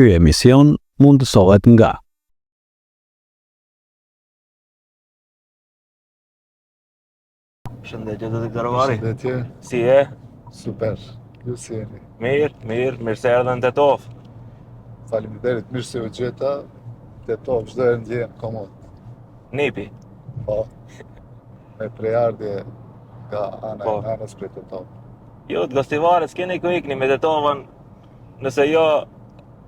Ky emision mundësohet nga Shëndetje të karovari. Shëndetje, Si e? super. Ju si jeni? Mirë se erdhën Tetov. Faleminderit, mirë se u gjeta. Tetov çdo herë ndjen komod. Nipi. Po. Me prejardhje nga ana Po. e nanës prej Tetov. Jo, të Gostivaret s'keni ku ikni me Tetovën, nëse jo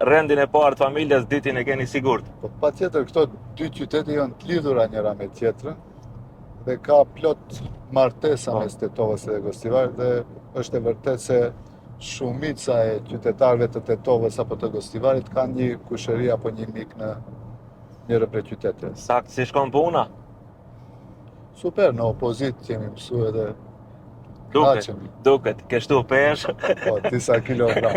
rendin e parë të familjes, ditën e keni sigurt. Po patjetër këto dy qytete janë të lidhura njëra me tjetrën dhe ka plot martesa Po. mes Tetovës dhe Gostivaret dhe është e vërtet se shumica e qytetarëve të Tetovës apo të Gostivarit kanë një kushëri apo një mik në njëra prej qyteteve. Sakt si shkon puna? Super, në opozit jemi mësu edhe knaqemi. Duket, ke shtu pesh. Po, disa kilogram.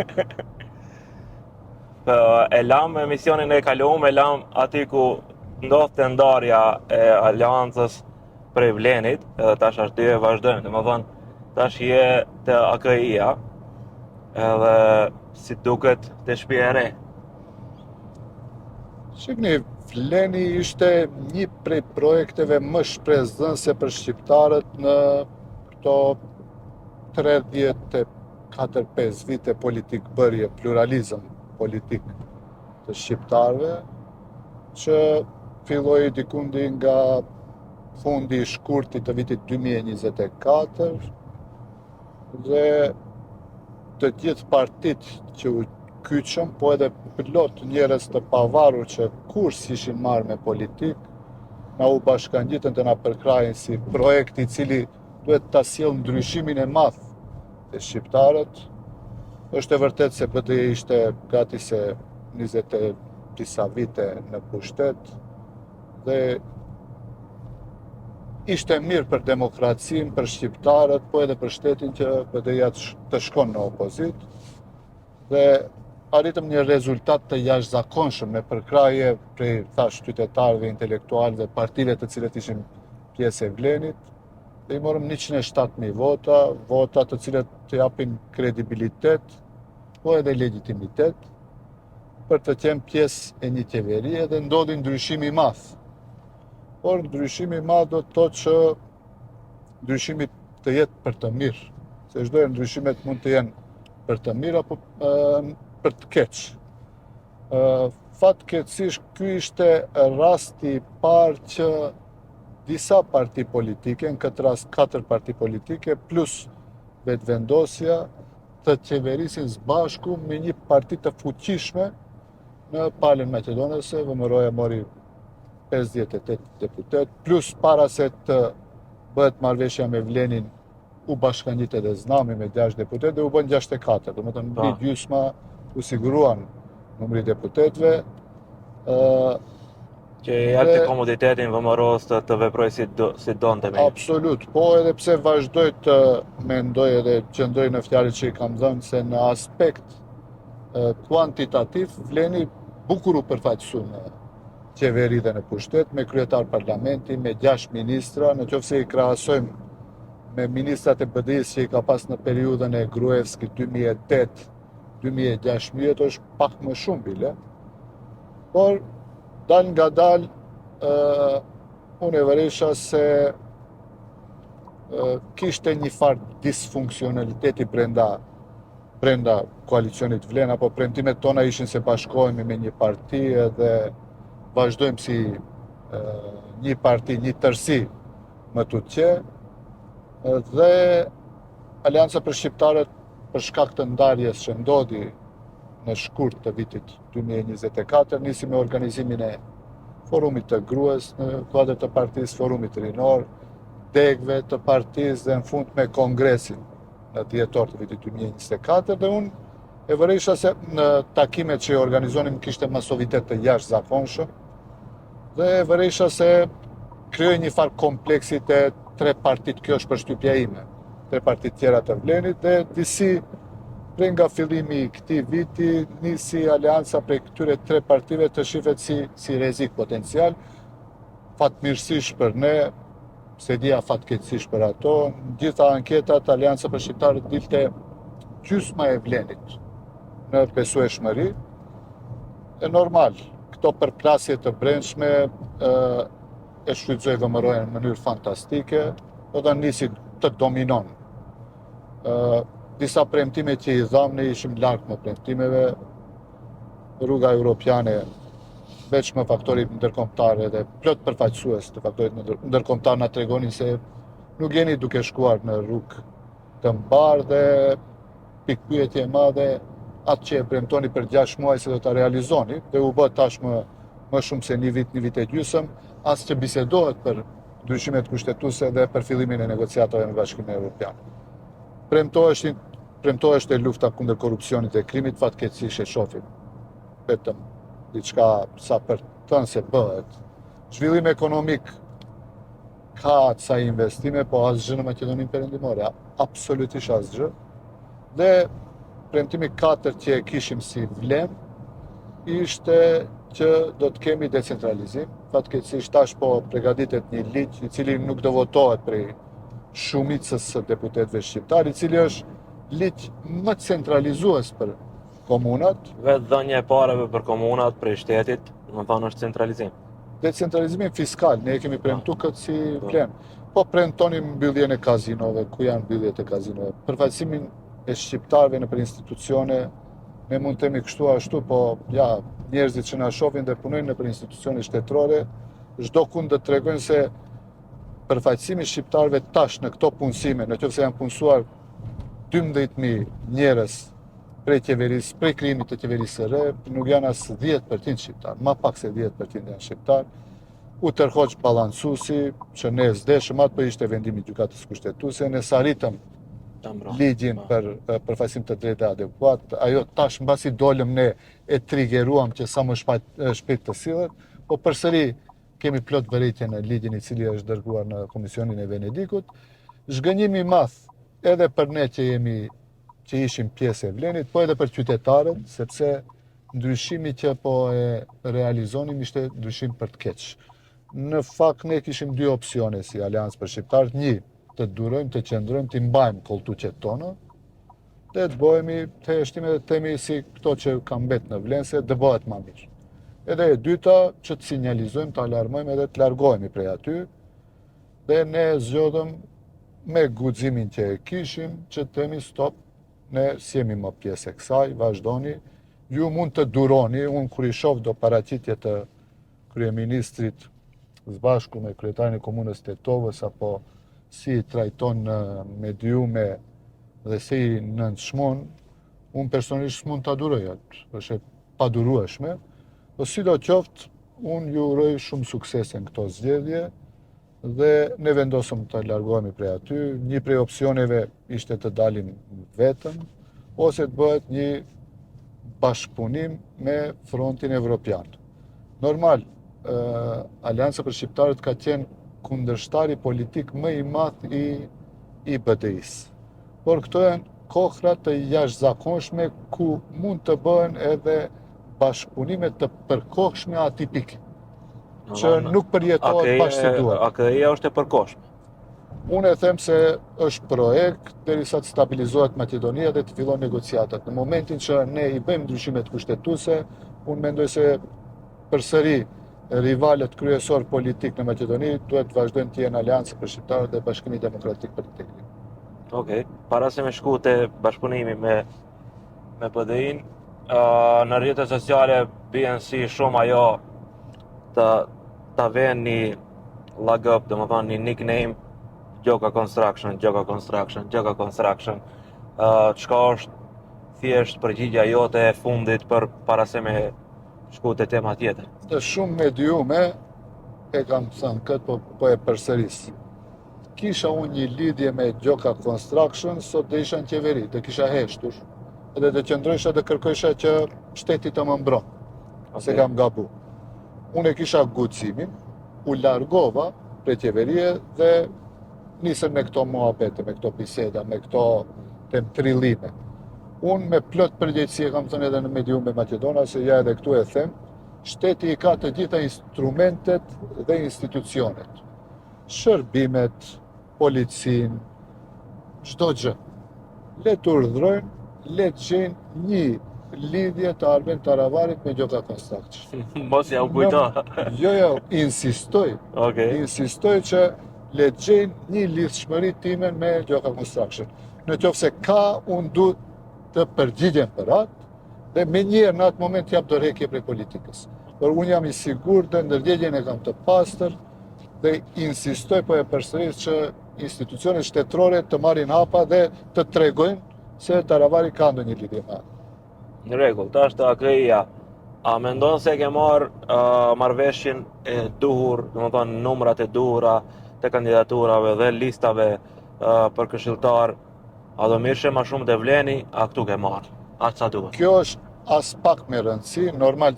E lam emisionin e kaluam, e lam aty ku ndodhte ndarja e aleancës prej Vlenit, edhe tash ashtu e vazhdojmë. Domethënë, tash je te AKI-ja, edhe si duket te shtëpia e re. Shikni, Vleni ishte një prej projekteve më shpresdhënëse për shqiptarët në këto 34-5 vite politik bërje, pluralizëm politik të shqiptarëve, që filloi dikundi nga fundi i shkurtit të vitit 2024 dhe të gjithë partitë që u kyçëm, po edhe plot njerëz të pavarur që kur s'ishin marrë me politik, na u bashkangjitën të na përkrahin si projekt i cili duhet ta sjellë ndryshimin e madh te shqiptarët. Është e vërtet se BDI ishte gati se 20 e disa vite në pushtet dhe ishte mirë për demokracinë, për shqiptarët, po edhe për shtetin që BDI-ja të shkon në opozit dhe arritëm një rezultat të jashtëzakonshëm me përkraje prej qytetarëve, intelektualëve, partive të cilët ishin pjesë e Vlenit dhe i morëm 107.000 vota të cilët të japin kredibilitet, po edhe legitimitet për të qenë pjesë e një qeverie dhe ndodhi ndryshimi i madh. Por ndryshimi i madh do të thotë që ndryshimi të jetë për të mirë, se çdo herë ndryshimet mund të jenë për të mirë apo për të keq. Fatkeqësisht ky ishte rasti i parë që disa parti politike, në këtë rast 4 parti politike, plus vetëvendosja të qeverisin së bashku me një parti të fuqishme në palën maqedonese. VMRO-ja mori 58 deputet, plus para se të bëhet marrëveshja me Vlenin, u bashkangjit edhe Znami me 6 deputet dhe u bën 64, domethënë mbi gjysma u siguruan numri i deputetëve. Që japte komoditetin VMRO-s të veproj si donte me. Absolut, po edhe pse vazhdoj të mendoj edhe qëndroj në fjalët që i kam dhënë se në aspekt kuantitativ Vleni bukur u përfaqësu në qeveri dhe në pushtet, me kryetar parlamenti, me 6 ministra, në qoftë se i krahasojmë me ministrat e BDI-s që i ka pas në periudhën e Gruevski 2008-2016, është pak më shumë bile. Por, dal nga dal, unë e vëresha se kishte një farë disfunksionaliteti brenda koalicionit Vlen, apo premtimet tona ishin se bashkohemi me një parti dhe vazhdojmë si një parti, një tërsi më tutje, dhe Aleanca për Shqiptarët për shkak të ndarjes që ndodhi në shkurt të vitit 2024, nisi me organizimin e forumit të Grues në kuadër të partisë, forumit rinor, degëve të partisë dhe në fund me kongresin në dhjetor të vitit 2024 dhe unë e vëresha se në takimet që organizonim kishte masovitet të jashtëzakonshëm dhe e vëresha se krijoi një farë kompleksitet 3 partit, kjo është përshtypja ime, 3 partit tjera të Vlenit dhe disi prej nga fillimi i këtij viti nisi aleanca prej këtyre 3 partive të shihet si rrezik potencial. Fatmirësisht për ne, se dia fatkeqësisht për ato, në gjitha anketat Aleanca për Shqiptarët dilte gjysma e Vlenit në besueshmëri E normal, këto përplasje të brendshme e shfrytëzoi VMRO-n në mënyrë fantastike, do të nisi të dominon. Disa premtime që i dhamë, ne ishim larg me premtimeve. Rruga europiane, veç me faktorit ndërkombëtar edhe plot përfaqësues të faktorit ndërkombëtar na tregonin se nuk jeni duke shkuar në rrugë të mbarë dhe pikpyetje e madhe atë që e premtoni për 6 muaj se do ta realizoni dhe u bë tashmë më shumë se një vit e gjysmë, as që bisedohet për ndryshimet kushtetuese dhe për fillimin e negociatave me Bashkimin Evropian. Premtoheshte lufta kundër korrupsionit e krimit, fatkeqësisht e shohim vetëm diçka sa për thënë se bëhet. Zhvillim ekonomik ka ca investime, po asgjë në Maqedoninë Perëndimore, absolutisht asgjë. Dhe premtimi 4 që e kishim si vlem ishte që do të kemi decentralizim. Fatkeqësisht tash po përgatitet një ligj i cili nuk do votohet prej shumicës së deputetëve shqiptar, i cili është ligj më centralizues për komunat. Vetë dhënia e parave për komunat prej shtetit, do të thonë është centralizim. Decentralizimin fiskal, ne e kemi premtuar këtë si vlem. Po premtonim mbylljen e kazinove, ku janë mbylljet e kazinove. Përfaqësimin e shqiptarëve në për institucione, ne mund të themi kështu ashtu, po ja, njerëzit që na shohin dhe punojnë në për institucione shtetërore, çdo kund do të tregojnë se përfaqësimi i shqiptarëve tash në këto punësime, nëse janë punësuar 12.000 njerëz prej qeverisë, prej krijimit të qeverisë së re, nuk janë as 10% shqiptar, ma pak se 10% janë shqiptar. U tërhoq balancuesi, që ne s'deshëm atë, po ishte vendimi i gjykatës kushtetuese, ne sarritëm ligjin për përfaqësim të drejtë adekuat. Ajo tash mbasi dolëm ne e triggeruam që sa më shpejt të sillet, po përsëri kemi plot vërejtje në ligjin i cili është dërguar në Komisionin e Venedikut. Zhgënjimi i madh edhe për ne që ishim pjesë e vlenit, po edhe për qytetarët, sepse ndryshimi që po e realizonim ishte ndryshim për të keq. Në fakt ne kishim 2 opsione si Aleancë për Shqiptarët, një të durojmë, të qëndrojmë, të mbajmë kolltuqet tona, dhe të bëhemi të heshtime dhe temi si këto që kam bet në Vlenë se të bëhet ma mirë. Edhe e dyta që të sinjalizojmë, të alarmojmë edhe të largohemi prej aty, dhe ne zgjodhëm me guximin që e kishim që të themi stop, ne si jemi më pjesë e kësaj, vazhdoni, ju mund të duroni, unë kur i shoh do paraqitje të kryeministrit së bashku me kryetarin e komunës Tetovës, apo si trajton në mediume dhe si nënçmon, unë personalisht mund të aduroj atë, është e padurueshme, po sidoqoftë unë ju uroj shumë suksese në këto zgjedhje dhe ne vendosëm të largohemi prej aty. Një prej opsioneve ishte të dalim vetëm ose të bëhet një bashkëpunim me Frontin Evropian. Normal, Aleanca për Shqiptarët ka qenë kundërshtari politik më i madh i BDI-s. Por këto janë kohra të jashtëzakonshme ku mund të bëhen edhe bashkëpunime të përkohshme atipike, që nuk përjetohet bashkë si duhet. AKI-ja është e përkohshme. Unë e them se është projekt derisa të stabilizohet Maqedonia dhe të fillojnë negociatat. Në momentin që ne i bëjmë ndryshimet kushtetuese, unë mendoj se përsëri rivalët kryesor politik në Maqedoni duhet të vazhdojnë të jenë Aleancë për Shqiptarët dhe Bashkimi Demokratik për Integrim. Okej, para se me shku te bashkëpunimi me BDI-n, në rrjetet sociale bien si shumë ajo ta vjen një lag-up, do më thonë një nickname, Gjoka Construction, çka është thjesht përgjigja jote e fundit për para se me shku te tema tjetër. Të shumë mediume e kam thënë këtë, po e përsëris. Kisha unë një lidhje me Gjoka Construction, sot dhe isha në qeveri, dhe kisha heshtur, edhe dhe qëndrojsha dhe kërkojsha që shteti të më mbron, se kam gabu. Unë e kisha guximin, u largova prej qeverie dhe nisën me këto muhabete, me këto biseda, me këto trillime. Unë me plot përgjegjësi e kam thënë edhe në mediume maqedona, se ja edhe këtu e them, shteti i ka të gjitha instrumentet dhe institucionet. Shërbimet, policin, çdo gjë. Le të urdhrojnë, le të gjejnë një lidhje të Arben Taravarit me Gjoka Construction. Mos ja u kujto. Jo, insistoj Okej. insistoj që le të gjejnë një lidhshmëri time me Gjoka Construction. Në qoftë se ka, unë du të përgjigjem për atë dhe me njerë në atë moment jap dorëheqje prej politikës. Por unë jam i sigurt dhe ndërgjegjjen e kam të pastër dhe insistoj po e përsëris që institucionet shtetërore të marrin hapa dhe të tregojnë se Taravari ka ndonjë lidhje me atë. Në rregull, tash të AKI-ja. A mendon se ke marrëveshjen e duhur, domethënë numrat e duhura të kandidaturave dhe listave për këshilltar, a do mirëshe ma shumë të vleni, a këtu ke marrë? A sa duhet? Kjo është as pak me rëndësi, normal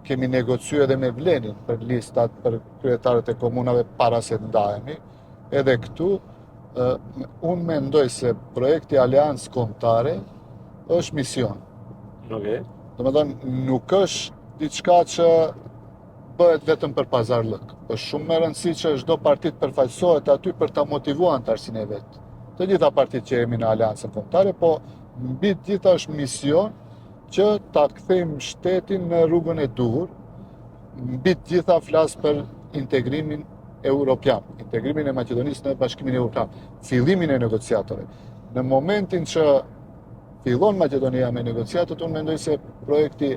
kemi negociu edhe me Vlenin për listat për kryetarët e komunave para se ndahemi. Edhe këtu, unë mendoj se projekti Aleancë Kombëtare është mision. Okej. Domethënë nuk është diçka që bëhet vetëm për pazarllëk. Është shumë me rëndësi që çdo parti të përfaqësohet aty për ta motivuar antarësinë e vet. Të gjitha partitë që jemi në Aleancën Kombëtare, po mbi të gjitha është mision që ta kthejmë shtetin në rrugën e duhur. Mbi të gjitha flas për integrimin europian, integrimin e Maqedonisë në Bashkimin Evropian, fillimin e negociatave. Në momentin që fillon Maqedonia me negociatat, unë mendoj se projekti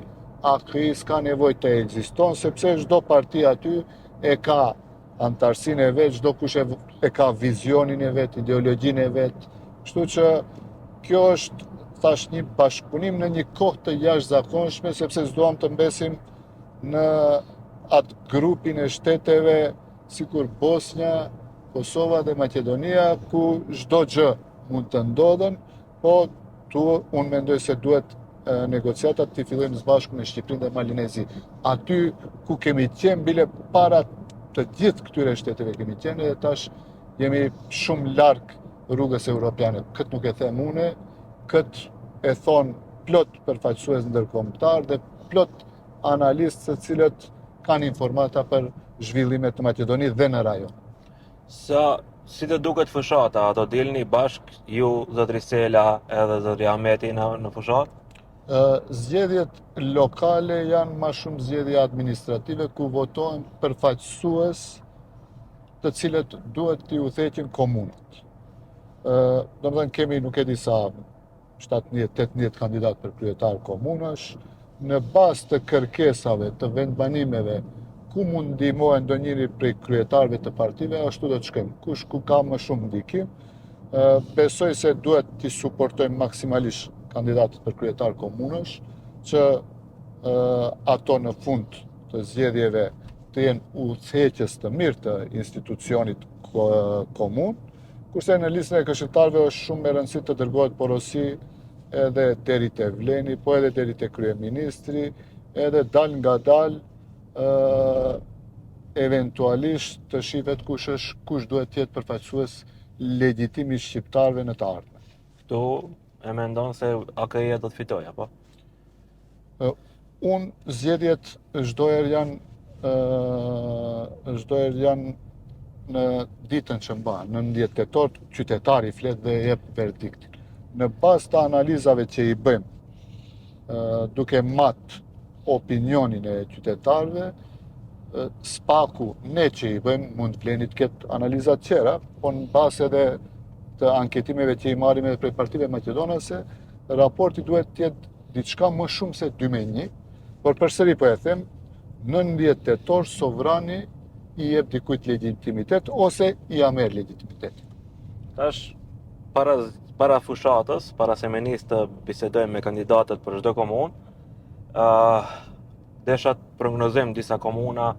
AKI-s ka nevojë të ekziston, sepse çdo parti aty e ka antarësinë e vet, çdo kush e ka vizionin e vet, ideologjinë e vet. Kështu që kjo është thash një bashkëpunim në një kohë të jashtëzakonshme, sepse s'duam të mbesim në atë grupin e shteteve sikur Bosnia, Kosova dhe Maqedonia, ku çdo gjë mund të ndodhen, po unë mendoj se duhet negociatat të fillojnë së bashku me Shqipërinë dhe Malinezi. Aty ku kemi qenë, bile para të gjithë këtyre shteteve kemi qenë, dhe tash jemi shumë larg rrugës europiane. Këtë nuk e them une, këtë e thonë plot përfaqësues ndërkombëtar dhe plot analistë se cilët kanë informata për zhvillimet të Maqedonisë dhe në rajon. Si të duket fshata, ato dilni bashk ju, zotri Sela edhe zotri Ahmeti në fushatë? Zgjedhjet lokale janë ma shumë zgjedhje administrative ku votohen përfaqësues të cilët duhet t'i udhëheqin komunat. Domethënë kemi nuk e di sa 17-18 kandidat për kryetar komunash, në bazë të kërkesave të vendbanimeve ku mund ndihmohen ndonjëri prej kryetarëve të partive, ashtu do të shkojmë. Kush ku ka më shumë ndikim, besoj se duhet t'i suportojmë maksimalisht kandidatët për kryetar komunash, që ato në fund të zgjedhjeve të jenë udhëheqës të mirë të institucionit komun, kurse në listën e këshilltarëve është shumë me rëndësi të dërgohet porosi edhe deri te Vleni, po edhe deri te kryeministri, edhe dal nga dal eventualisht të shihet kush duhet të jetë përfaqësues legjitim i shqiptarëve në të ardhmen. Këtu e mendon se AKI-ja do të fitojë, apo? Unë zgjedhjet çdo herë janë në ditën që mbahen, në 19 tetor, qytetari flet dhe jep verdiktin. Në bazë të analizave që i bëjmë, duke mat opinionin e qytetarëve, spaku ne që i bëjmë mund Vleni të ketë analizat tjera, po në bazë edhe të anketimeve që i marrim edhe prej partive maqedonase, raporti duhet të jetë diçka më shumë se 2-1, por përsëri po e them, në 19 tetor sovrani i jep dikujt legitimitet ose i merr legitimitetin. Tash para fushatës, para se me nisë të bisedojmë me kandidatët për çdo komunë, desha të prognozojmë disa komuna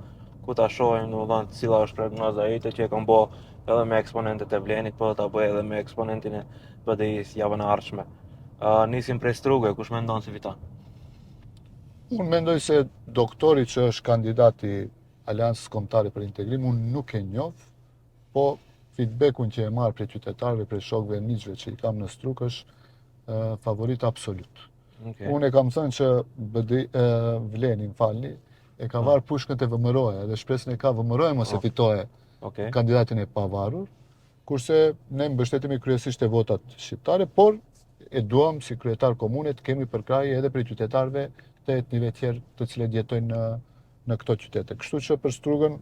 ku ta shohim domethënë cila është prognoza ite që e kam bë edhe me eksponentët e Vlenit, po ta bëj edhe me eksponentin e BDI-s javën e ardhshme. Nisim prej Struge, kush mendon se fiton? Unë mendoj se doktori që është kandidati Aleancës Kombëtare për Integrim, unë nuk e njoh, po feedbackun që e marr prej qytetarëve, prej shokëve e miqve që i kam në Strugë është favorit absolut. Okay. Unë e kam thënë që Vleni, e ka varë pushkën të VMRO-ja dhe shpresën e ka VMRO-ja mos e fitoje kandidatin e pavarur, kurse ne mbështetemi kryesisht e votat shqiptare, por e duam si kryetar komune të kemi përkraje edhe për qytetarëve të etnive tjerë të cilët jetojnë në këto qytete. Kështu që për Strugën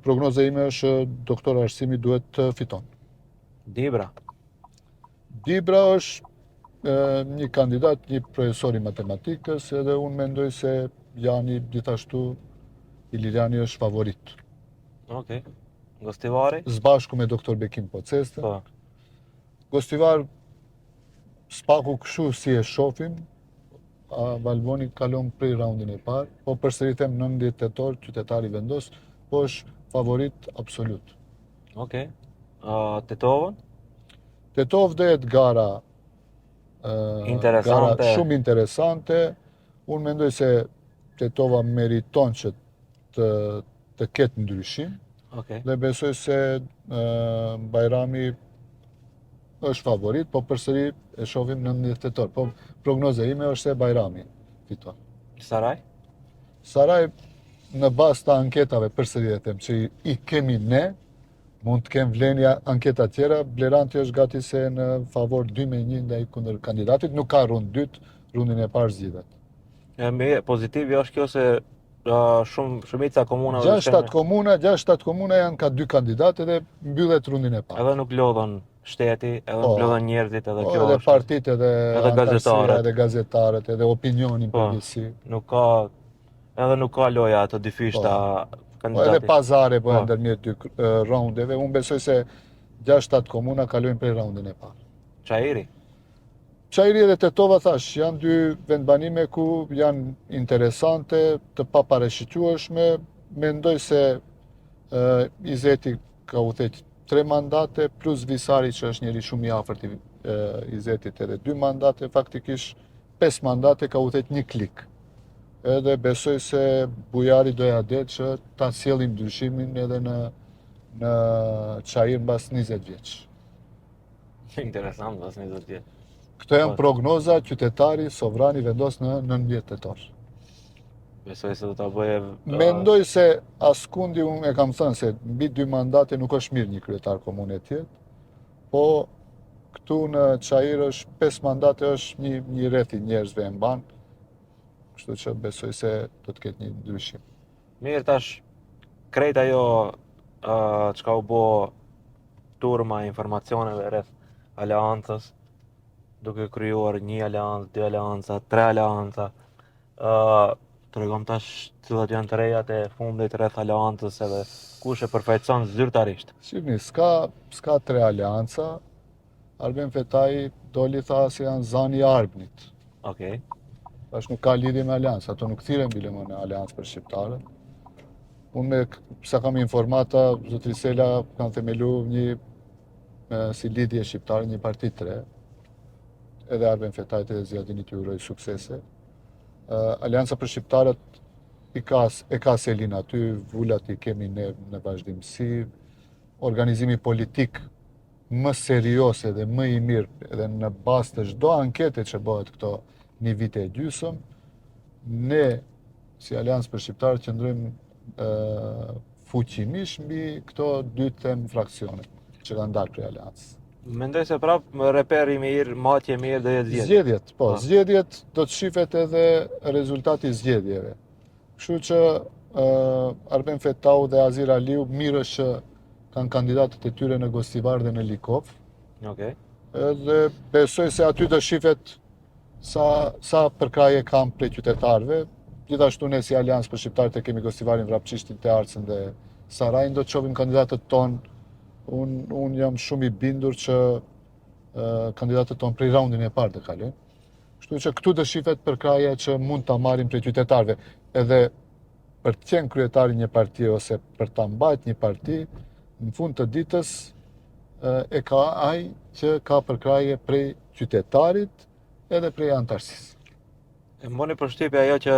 prognoza ime është doktor Arsimi duhet të fiton. Dibra. Dibra është një kandidat, një profesor i matematikës, edhe unë mendoj se Jani gjithashtu Iliriani është favorit. Okej. Gostivari? Zbashku me doktor Bekim Poceste. Po. Gostivar spaku kështu si e shohim, Valboni kalon prej raundin e parë, po përsëri them 19 tetor qytetari vendos, po është favorit absolut. Okej. Tetovën? Tetov dhe gara Interesante. gara shumë interesante. Unë mendoj se Tetova meriton që të ketë ndryshim Okej. dhe besoj se Bajrami është favorit, po përsëri e shohim 19 tetor. Po prognoza ime është se Bajrami fiton. Saraj? Saraj, në bazë të anketave, përsëri e them, që i kemi ne, mund të kemë vlenja anketa tjera, Bleranti është gati se në favor 2-1 ndaj kundër kandidatit, nuk ka rund dytë, rundin e parë zgjidhet. Pozitivi është kjo se shumica komunave 6-7 komuna janë ka 2 kandidatë dhe mbyllet rundin e parë. edhe nuk lodhen shteti, edhe nuk lodhen njerëzit, edhe kjo Edhe është. partitë, edhe gazetarët. edhe gazetarët, edhe opinionin Po. përgjithësi. Nuk ka loja të dyfishta Edhe kandidatit. pazare po Po. ndërmjet 2 raundeve. Unë besoj se 6-7 komuna kalojnë prej raundin e parë. Çajiri? Çajri dhe Tetova thash, janë 2 vendbanime ku janë interesante, të paparashikueshme. Mendoj se Izeti ka udhëheq 3 mandate, plus Visari që është njëri shumë i afërt i Izetit edhe 2 mandate, faktikisht 5 mandate ka udhëheq një klik. Edhe besoj se Bujari do ja det që ta sjellim ndryshimin edhe në Çajir mbas 20 vjeç. Interesant, pas 20 vjet. Këto janë prognoza, qytetari, sovrani vendos në 19 tetor. Besoj se do ta bëje. Mendoj se askundi, unë e kam thënë se mbi 2 mandate nuk është mirë një kryetar komune tjetë, po këtu në Çajir është 5 mandate është një rreth i njerëzve e mban, kështu që besoj se do të ketë një ndryshim. Mirë, tash krejt ajo çka u bë turma informacioneve rreth aleancës, duke krijuar 1 aleancë, 2 aleanca, 3 aleanca. Tregom tash cilat janë të rejat e fundit rreth aleancës edhe kush e përfaqëson zyrtarisht. Shihni, s'ka 3 aleanca. Arben Fetaj doli tha se janë zani i Arbnit. Okej. Tash nuk ka lidhje me aleancë, ato nuk thirren bile më në aleancë për shqiptarët. Unë sa kam informata, zotri Sela kanë themelu një si lidhje shqiptare, një parti 3. Edhe Arben Fetajt edhe Zjadinit ju uroj suksese. Aleanca për shqiptarët e ka Selin aty, vullat i kemi ne në vazhdimsi. Organizimi politik më seriose dhe më i mirë edhe në bazë të çdo ankete që bëhet këto një vite e gjysmë, ne si Aleancë për Shqiptarët qëndrojmë fuqimisht mbi këto 2 fraksione që kanë dalë prej Aleancës. Mendoj se prapë reper i mirë, matje mirë do jetë zgjedhje. Zgjedhjet, po, zgjedhjet do të shifet edhe rezultati zgjedhjeve. Kështu që Arben Fetau dhe Azir Aliu mirë është që kanë kandidatët e tyre në Gostivar dhe në Likov. Okej. Edhe besoj se aty do shifet sa përkraje kam prej qytetarëve. Gjithashtu ne si Aleancë për Shqiptarët e kemi Gostivarin, Vrapçishtin, Tearcën dhe Sarajin, do të shohim kandidatët tonë. Unë jam shumë i bindur që kandidatët tonë prej raundin e parë të kalojnë. Kështu që këtu do shifet përkraja që mund ta marrim prej qytetarëve. Edhe për të qenë kryetari një partie ose për ta mbajtur një parti, në fund të ditës e ka ai që ka përkraje prej qytetarit edhe prej antarësisë. E mboni përshtypje ajo që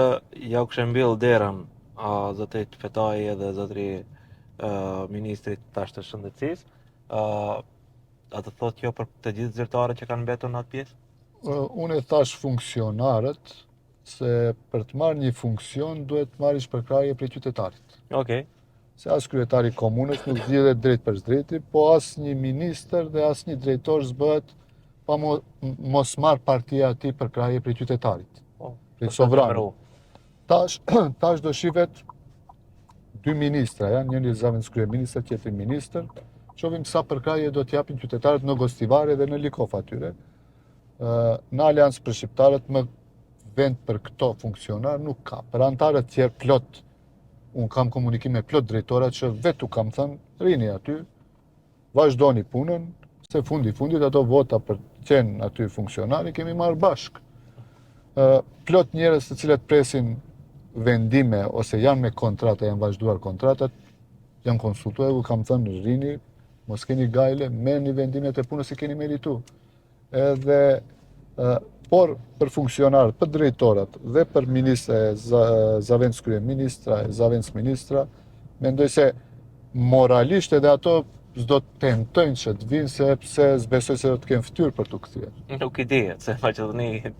ja u kishte mbyll derën zotrit Fetaj edhe zotri ministrit tash të shëndetësisë. A të thotë kjo për të gjithë zyrtarët që kanë mbetur në atë pjesë? Unë e thash funksionarët se për të marrë një funksion duhet të marrësh përkraje prej qytetarit. Okej. Se as kryetari komunës nuk zgjedhet drejt për drejti, po as një ministër dhe as një drejtor s'bëhet pa mos marr partia ati për kraje prej qytetarit, prej Po, sovranit. Tash do shihet dy ministra, janë njëri zavendës kryeministër, tjetri ministër. Shohim sa përkraje do t'japin qytetarët në Gostivare dhe në Likof atyre. Në Aleancë për shqiptarët më vend për këto funksionar nuk ka. Për antarët tjerë plot, unë kam komunikime plot drejtorat që vetu kam thënë, rini aty, vazhdoni punën, se fundit ato vota për qenë aty funksionari kemi marrë bashk. Plot njerëz të cilët presin vendime ose janë me kontrata, janë vazhduar kontratat, janë konsultuar, u kam thënë rini, mos keni gajle, merrni vendimet e punës që keni meritu. Por për funksionarët, për drejtorat dhe për ministra, zavendës kryeministra, zavendës ministra, mendoj se moralisht edhe ato s'do të tentojnë që të vinë sepse s'besoj se do të kenë fytyrë për të kthyer. Nuk i dihet se Maqedoni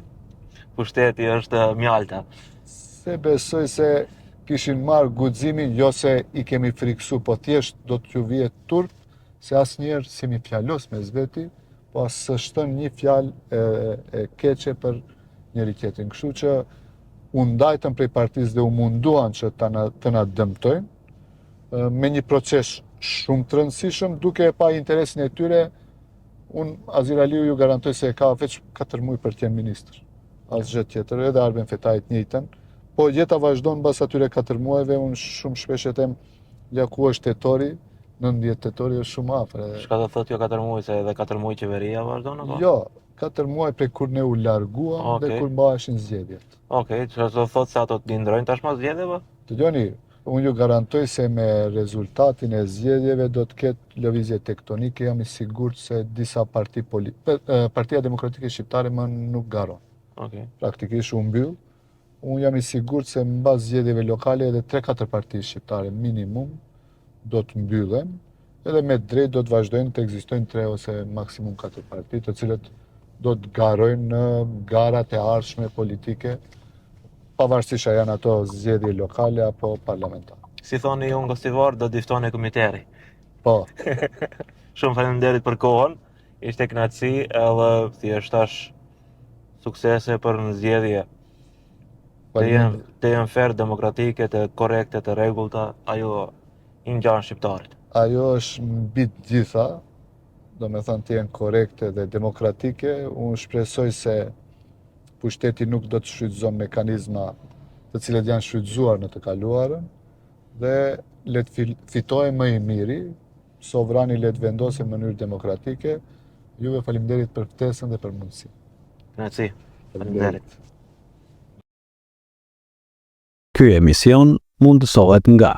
pushteti është mjalta. Se besoj se kishin marrë guximin, jo se i kemi friksu, po thjesht do t'ju vihet turp, se asnjëherë s'jemi fjalos mes veti, po as së shton një fjalë e keqe për njëri tjetrin. Kështu që u ndajtën prej partisë dhe u munduan që të na dëmtojnë me një proces shumë të rëndësishëm, duke e pa interesin e tyre. Unë Azir Aliu ju garantoj se e ka veç 4 muaj për t'jenë ministër. Asgjë tjetër, edhe Arben Fetai të njëjtën. Po jeta vazhdon mbas atyre 4 muajve, unë shumë shpesh e them, ja ku është tetori, 19 tetori është shumë afër. Çka do thotë jo 4 muaj, se edhe 4 muaj qeveria vazhdon apo? Jo, 4 muaj prej kur ne u larguam dhe kur mbaheshin zgjedhjet. Okej, çfarë do thotë se ato të ndrojnë tashmë zgjedhjeve? Dëgjoni, unë ju garantoj se me rezultatin e zgjedhjeve do të ketë lëvizje tektonike, jam i sigurt se disa Partia Demokratike Shqiptare më nuk garon. Praktikisht u mbyll. Unë jam i sigurt se mbas zgjedhjeve lokale edhe 3-4 parti shqiptare minimum do të mbyllen, edhe me drejt do të vazhdojnë të ekzistojnë 3 ose maksimum 4 parti, të cilët do të garojnë në garat e ardhshme politike, pavarësisht a janë ato zgjedhje lokale apo parlamentare. Si thoni ju në Gostivar, do diftoni komiteri. Po. Shumë faleminderit për kohën. Ishte kënaqësi, edhe thjesht tash suksese për në zgjedhje. Të jenë fair, demokratike, të korrekte, të rregullta, ajo i ngjan shqiptarit. Ajo është mbi të gjitha, do me thënë të jenë korrekte dhe demokratike. Unë shpresoj se pushteti nuk do të shfrytëzon mekanizma të cilët janë shfrytëzuar në të kaluarën dhe le të fitojë më i miri, sovrani le të vendosë në mënyrë demokratike. Juve faleminderit për ftesën dhe për mundësinë. Kënaqësi. Faleminderit. Ky emision mundësohet nga